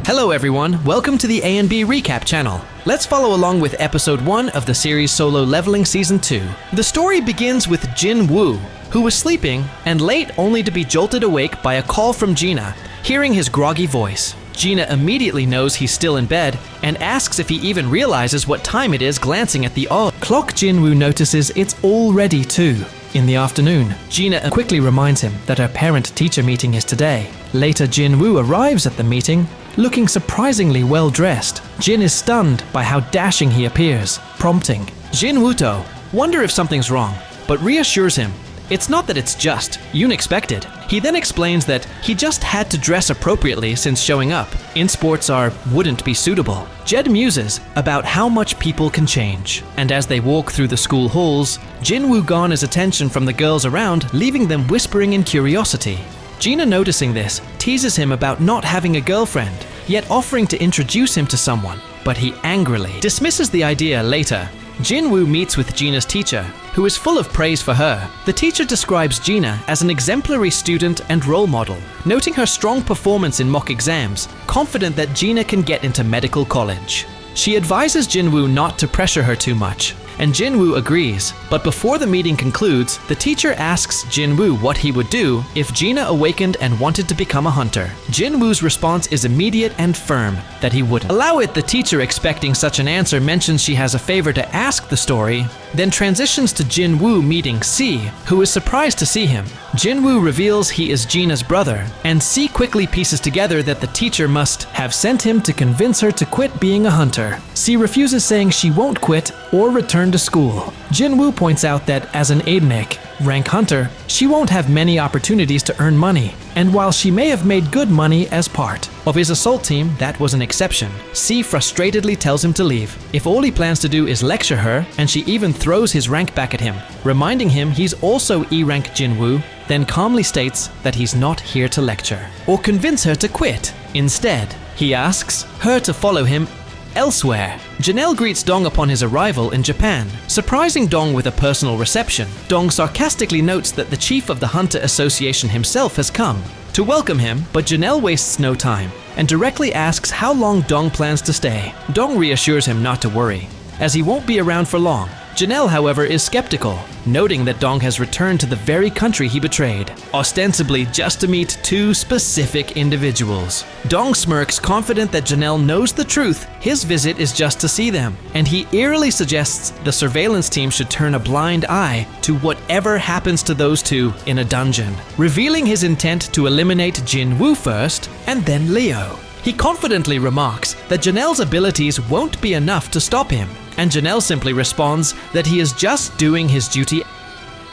Hello everyone, welcome to the A and B Recap channel. Let's follow along with episode 1 of the series Solo Leveling Season 2. The story begins with Jin-Woo, who was sleeping and late only to be jolted awake by a call from Gina, hearing his groggy voice. Gina immediately knows he's still in bed and asks if he even realizes what time it is, glancing at the clock. Jin-Woo notices it's already 2 in the afternoon. Gina quickly reminds him that her parent-teacher meeting is today. Later, Jin-Woo arrives at the meeting, looking surprisingly well-dressed. Jin is stunned by how dashing he appears, prompting Jin-Woo-to wonder if something's wrong, but reassures him it's not that it's just unexpected. He then explains that he just had to dress appropriately since showing up. In sports wouldn't be suitable. Jed muses about how much people can change. And as they walk through the school halls, Jin-Woo garners attention from the girls around, leaving them whispering in curiosity. Gina, noticing this, teases him about not having a girlfriend, yet offering to introduce him to someone, but he angrily dismisses the idea later. Jin-Woo meets with Gina's teacher, who is full of praise for her. The teacher describes Gina as an exemplary student and role model, noting her strong performance in mock exams, confident that Gina can get into medical college. She advises Jin-Woo not to pressure her too much, and Jin-Woo agrees, but before the meeting concludes, the teacher asks Jin-Woo what he would do if Gina awakened and wanted to become a hunter. Jin-Woo's response is immediate and firm, that he wouldn't allow it. The teacher, expecting such an answer, mentions she has a favor to ask the story, then transitions to Jin-Woo meeting C, who is surprised to see him. Jin-Woo reveals he is Gina's brother, and C quickly pieces together that the teacher must have sent him to convince her to quit being a hunter. C refuses, saying she won't quit or return to school. Jin-Woo points out that as an Aidnik rank hunter, she won't have many opportunities to earn money, and while she may have made good money as part of his assault team, that was an exception. C frustratedly tells him to leave, if all he plans to do is lecture her, and she even throws his rank back at him, reminding him he's also E-rank Jin-Woo, then calmly states that he's not here to lecture or convince her to quit. Instead, he asks her to follow him elsewhere. Janelle greets Dong upon his arrival in Japan, surprising Dong with a personal reception. Dong sarcastically notes that the chief of the Hunter Association himself has come to welcome him, but Janelle wastes no time and directly asks how long Dong plans to stay. Dong reassures him not to worry, as he won't be around for long. Janelle, however, is skeptical, noting that Dong has returned to the very country he betrayed, ostensibly just to meet 2 specific individuals. Dong smirks, confident that Janelle knows the truth. His visit is just to see them, and he eerily suggests the surveillance team should turn a blind eye to whatever happens to those 2 in a dungeon, revealing his intent to eliminate Jin-Woo first and then Leo. He confidently remarks that Janelle's abilities won't be enough to stop him, and Janelle simply responds that he is just doing his duty.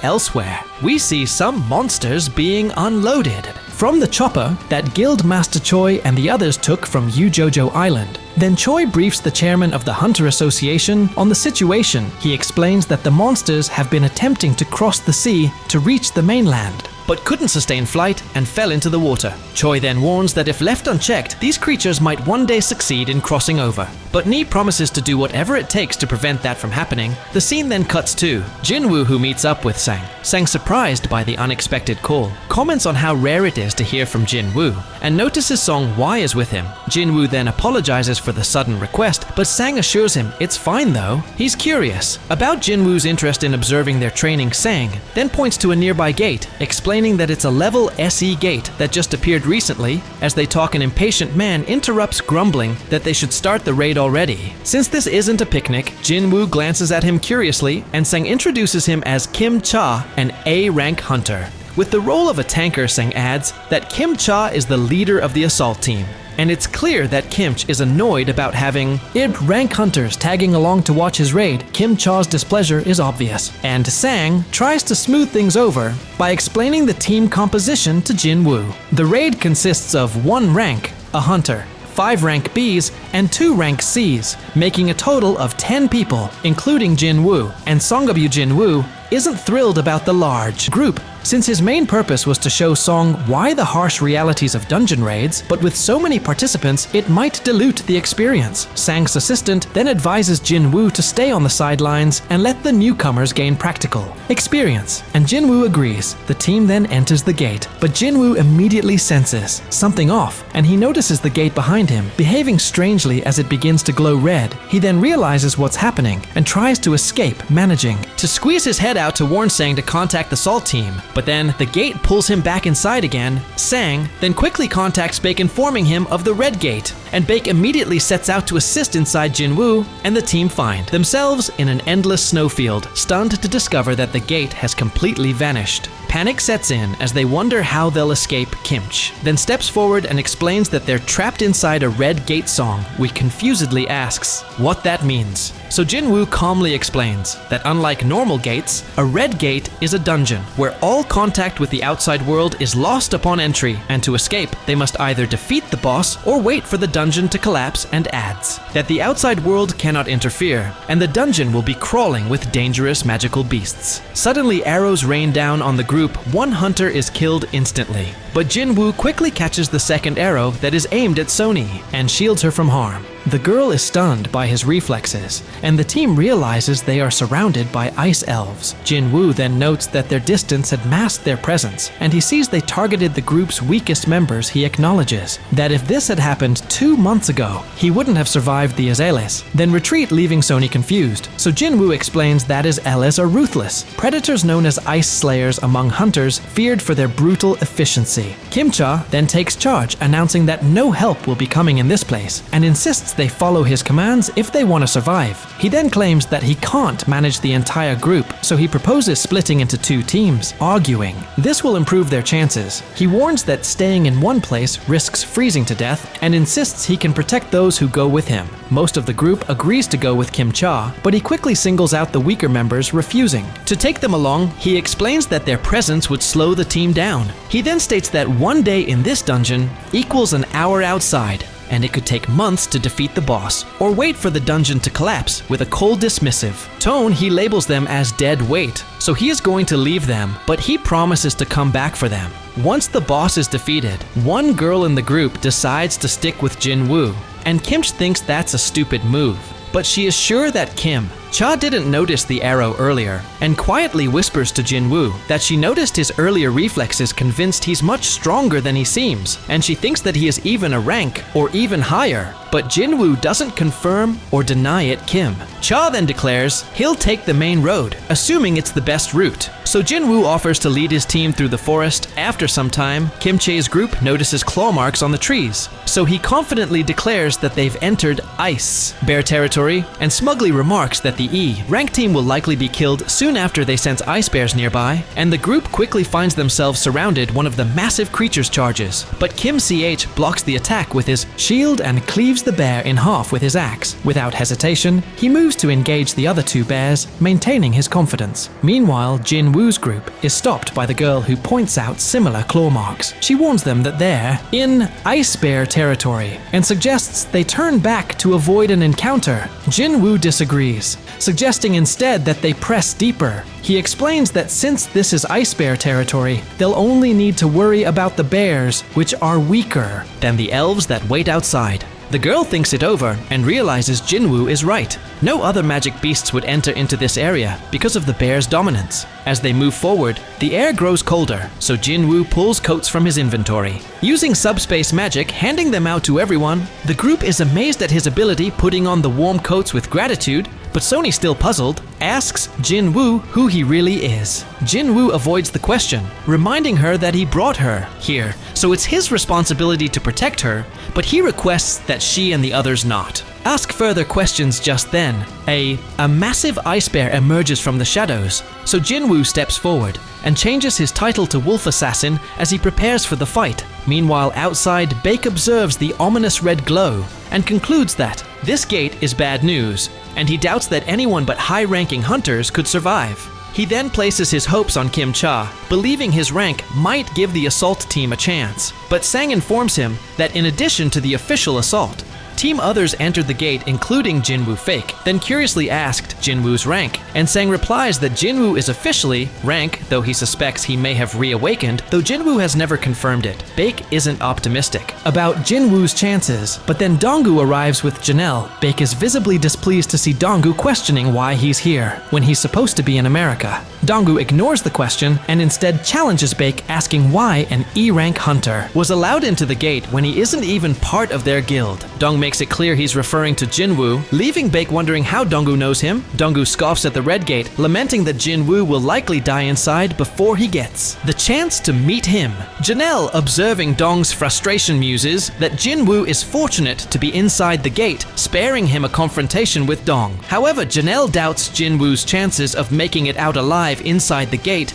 Elsewhere, we see some monsters being unloaded from the chopper that Guild Master Choi and the others took from Ujojo Island. Then Choi briefs the chairman of the Hunter Association on the situation. He explains that the monsters have been attempting to cross the sea to reach the mainland, but couldn't sustain flight and fell into the water. Choi then warns that if left unchecked, these creatures might one day succeed in crossing over. But Nee promises to do whatever it takes to prevent that from happening. The scene then cuts to Jin-Woo, who meets up with Sang. Sang, surprised by the unexpected call, comments on how rare it is to hear from Jin-Woo, and notices Song Y is with him. Jin-Woo then apologizes for the sudden request, but Sang assures him it's fine though. He's curious about Jin-Woo's interest in observing their training. Sang then points to a nearby gate, explaining that it's a level SE gate that just appeared recently. As they talk, an impatient man interrupts, grumbling that they should start the raid already. Since this isn't a picnic, Jin-Woo glances at him curiously, and Sang introduces him as Kim Cha, an A-rank hunter. With the role of a tanker, Sang adds that Kim Cha is the leader of the assault team, and it's clear that Kimch is annoyed about having rank hunters tagging along to watch his raid. Kim Cha's displeasure is obvious, and Sang tries to smooth things over by explaining the team composition to Jin-Woo. The raid consists of 1 rank, a hunter, 5 rank Bs, and 2 rank Cs, making a total of 10 people, including Jin-Woo, and Songabu Jin-Woo isn't thrilled about the large group since his main purpose was to show Song why the harsh realities of dungeon raids, but with so many participants, it might dilute the experience. Sang's assistant then advises Jin-Woo to stay on the sidelines and let the newcomers gain practical experience, and Jin-Woo agrees. The team then enters the gate, but Jin-Woo immediately senses something off, and he notices the gate behind him behaving strangely as it begins to glow red. He then realizes what's happening and tries to escape, managing to squeeze his head out to warn Sang to contact the Salt team, but then the gate pulls him back inside again. Sang then quickly contacts Baek, informing him of the red gate, and Baek immediately sets out to assist inside Jin-Woo, and the team find themselves in an endless snowfield, stunned to discover that the gate has completely vanished. Panic sets in as they wonder how they'll escape. Kimch then steps forward and explains that they're trapped inside a red gate. Song confusedly asks what that means. So Jin-Woo calmly explains that unlike normal gates, a red gate is a dungeon where all contact with the outside world is lost upon entry, and to escape, they must either defeat the boss or wait for the dungeon to collapse, and adds that the outside world cannot interfere, and the dungeon will be crawling with dangerous magical beasts. Suddenly, arrows rain down on the group. One hunter is killed instantly, but Jin-Woo quickly catches the second arrow that is aimed at Sony and shields her from harm. The girl is stunned by his reflexes, and the team realizes they are surrounded by ice elves. Jin-Woo then notes that their distance had masked their presence, and he sees they targeted the group's weakest members. He acknowledges that if this had happened 2 months ago, he wouldn't have survived the Azeles, then retreat, leaving Sony confused. So Jin-Woo explains that Azeles are ruthless, predators known as ice slayers among hunters, feared for their brutal efficiency. Kim-cha then takes charge, announcing that no help will be coming in this place, and insists they follow his commands if they want to survive. He then claims that he can't manage the entire group, so he proposes splitting into 2 teams, arguing this will improve their chances. He warns that staying in one place risks freezing to death, and insists he can protect those who go with him. Most of the group agrees to go with Kim-cha, but he quickly singles out the weaker members, refusing to take them along. He explains that their presence would slow the team down. He then states that 1 day in this dungeon equals an hour outside, and it could take months to defeat the boss, or wait for the dungeon to collapse. With a cold, dismissive tone, he labels them as dead weight, so he is going to leave them, but he promises to come back for them. Once the boss is defeated, one girl in the group decides to stick with Jin-Woo, and Kimch thinks that's a stupid move, but she is sure that Kim-cha didn't notice the arrow earlier, and quietly whispers to Jin-Woo that she noticed his earlier reflexes, convinced he's much stronger than he seems, and she thinks that he is even a rank or even higher. But Jin-Woo doesn't confirm or deny it. Kim-cha then declares he'll take the main road, assuming it's the best route. So Jin-Woo offers to lead his team through the forest. After some time, Kim-cha's group notices claw marks on the trees, so he confidently declares that they've entered ice bear territory, and smugly remarks that the E rank team will likely be killed soon after they sense ice bears nearby, and the group quickly finds themselves surrounded. One of the massive creatures charges, but Kim Ch blocks the attack with his shield and cleaves the bear in half with his axe. Without hesitation, he moves to engage the other 2 bears, maintaining his confidence. Meanwhile, Jin-Woo's group is stopped by the girl, who points out similar claw marks. She warns them that they're in ice bear territory and suggests they turn back to avoid an encounter. Jin-Woo disagrees, suggesting instead that they press deeper. He explains that since this is ice bear territory, they'll only need to worry about the bears, which are weaker than the elves that wait outside. The girl thinks it over and realizes Jin-Woo is right. No other magic beasts would enter into this area because of the bear's dominance. As they move forward, the air grows colder, so Jin-Woo pulls coats from his inventory. Using subspace magic, handing them out to everyone, the group is amazed at his ability, putting on the warm coats with gratitude. But Sony, still puzzled, asks Jin-Woo who he really is. Jin-Woo avoids the question, reminding her that he brought her here, so it's his responsibility to protect her, but he requests that she and the others not ask further questions. Just then, a massive ice bear emerges from the shadows, so Jin-Woo steps forward and changes his title to Wolf Assassin as he prepares for the fight. Meanwhile, outside, Baek observes the ominous red glow and concludes that this gate is bad news, and he doubts that anyone but high-ranking hunters could survive. He then places his hopes on Kim-cha, believing his rank might give the assault team a chance. But Sang informs him that in addition to the official assault, Team others entered the gate, including Jin-Woo Fake, then curiously asked Jin-Woo's rank, and Sang replies that Jin-Woo is officially rank, though he suspects he may have reawakened, though Jin-Woo has never confirmed it. Baek isn't optimistic about Jin-Woo's chances, but then Donggu arrives with Janelle. Baek is visibly displeased to see Donggu questioning why he's here, when he's supposed to be in America. Donggu ignores the question and instead challenges Baek, asking why an E-rank hunter was allowed into the gate when he isn't even part of their guild. Dong makes it clear he's referring to Jin-Woo, leaving Baek wondering how Donggu knows him. Donggu scoffs at the red gate, lamenting that Jin-Woo will likely die inside before he gets the chance to meet him. Janelle, observing Dong's frustration, muses that Jin-Woo is fortunate to be inside the gate, sparing him a confrontation with Dong. However, Janelle doubts Jin-Woo's chances of making it out alive inside the gate.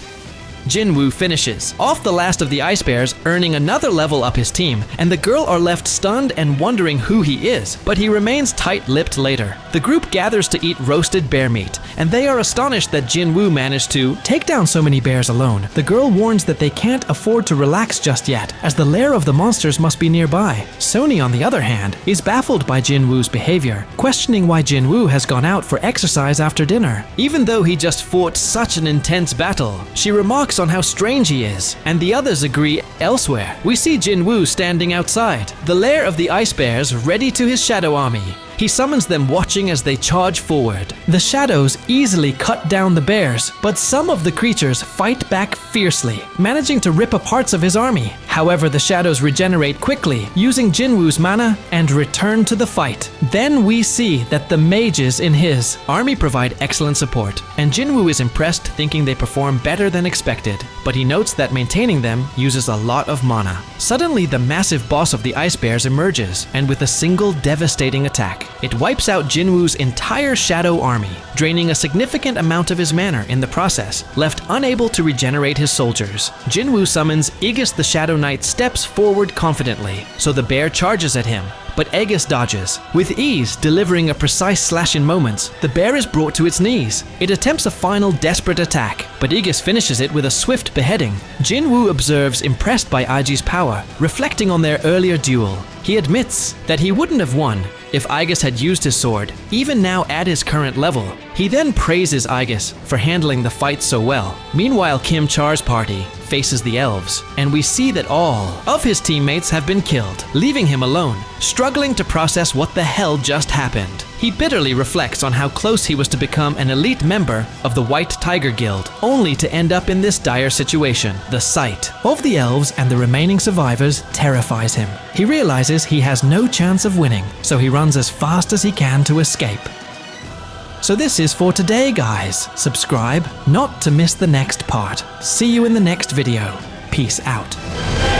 Jin-Woo finishes off the last of the Ice Bears, earning another level up his team, and the girl are left stunned and wondering who he is, but he remains tight-lipped later. The group gathers to eat roasted bear meat, and they are astonished that Jin-Woo managed to take down so many bears alone. The girl warns that they can't afford to relax just yet, as the lair of the monsters must be nearby. Sony, on the other hand, is baffled by Jin-Woo's behavior, questioning why Jin-Woo has gone out for exercise after dinner. Even though he just fought such an intense battle, she remarks on how strange he is, and the others agree elsewhere. We see Jin-Woo standing outside the lair of the Ice Bears, ready to his shadow army. He summons them, watching as they charge forward. The shadows easily cut down the bears, but some of the creatures fight back fiercely, managing to rip apart parts of his army. However, the shadows regenerate quickly, using Jin-Woo's mana, and return to the fight. Then we see that the mages in his army provide excellent support, and Jin-Woo is impressed, thinking they perform better than expected. But he notes that maintaining them uses a lot of mana. Suddenly, the massive boss of the Ice Bears emerges, and with a single devastating attack, it wipes out Jin-Woo's entire shadow army, draining a significant amount of his mana in the process, left unable to regenerate his soldiers. Jin-Woo summons Aegis. The Shadow Knight steps forward confidently, so the bear charges at him, but Aegis dodges. With ease, delivering a precise slash in moments, the bear is brought to its knees. It attempts a final desperate attack, but Aegis finishes it with a swift beheading. Jin-Woo observes, impressed by Aiji's power, reflecting on their earlier duel. He admits that he wouldn't have won if Aegis had used his sword, even now at his current level. He then praises Aegis for handling the fight so well. Meanwhile, Kim Char's party faces the elves, and we see that all of his teammates have been killed, leaving him alone, struggling to process what the hell just happened. He bitterly reflects on how close he was to become an elite member of the White Tiger Guild, only to end up in this dire situation. The sight of the elves and the remaining survivors terrifies him. He realizes he has no chance of winning, so he runs as fast as he can to escape. So this is for today, guys. Subscribe not to miss the next part. See you in the next video. Peace out.